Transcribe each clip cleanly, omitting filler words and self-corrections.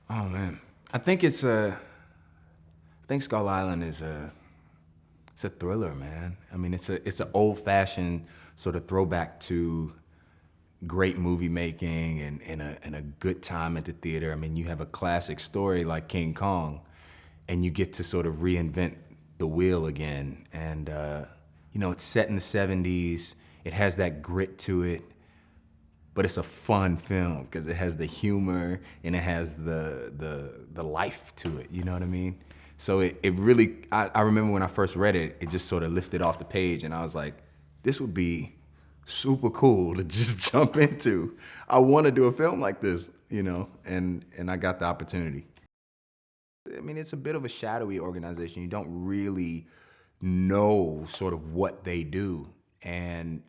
Oh man, I think it's a. I think Skull Island is it's a thriller, man. I mean, it's an old-fashioned sort of throwback to great movie making and a good time at the theater. I mean, you have a classic story like King Kong, and you get to sort of reinvent the wheel again. And it's set in the '70s. It has that grit to it, but it's a fun film because it has the humor and it has the life to it. You know what I mean? So it really, I remember when I first read it, it just sort of lifted off the page, and I was like, this would be super cool to just jump into. I want to do a film like this, and I got the opportunity. I mean, it's a bit of a shadowy organization. You don't really know sort of what they do, and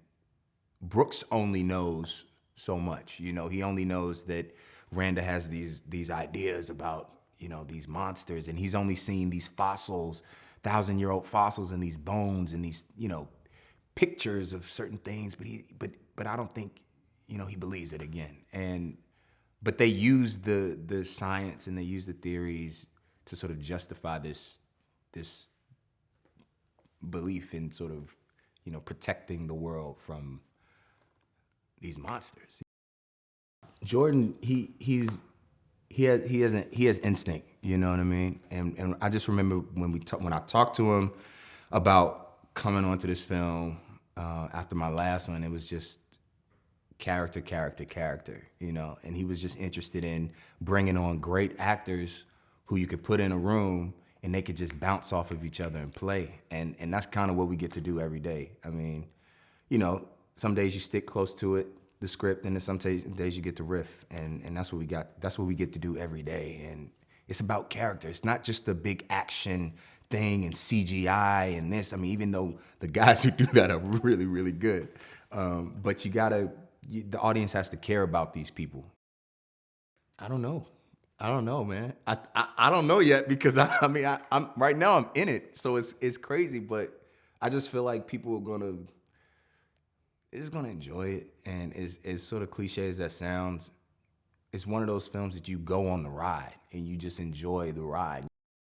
Brooks only knows so much. He only knows that Randa has these ideas about these monsters, and he's only seen these fossils, 1,000-year-old fossils, and these bones and these pictures of certain things. But I don't think he believes it again. But they use the science and they use the theories to sort of justify this belief in sort of protecting the world from these monsters. Jordan, he has instinct. You know what I mean? And I just remember when I talked to him about coming onto this film after my last one, it was just character, and he was just interested in bringing on great actors who you could put in a room and they could just bounce off of each other and play. And that's kind of what we get to do every day. I mean, some days you stick close to it, the script, and then some days you get to riff, and that's what we got. That's what we get to do every day. And it's about character. It's not just a big action thing and CGI and this. I mean, even though the guys who do that are really, really good, but the audience has to care about these people. I don't know. I don't know, man. I don't know yet because I'm right now I'm in it, so it's crazy. But I just feel like people are they're just gonna enjoy it, and as sort of cliche as that sounds, it's one of those films that you go on the ride and you just enjoy the ride.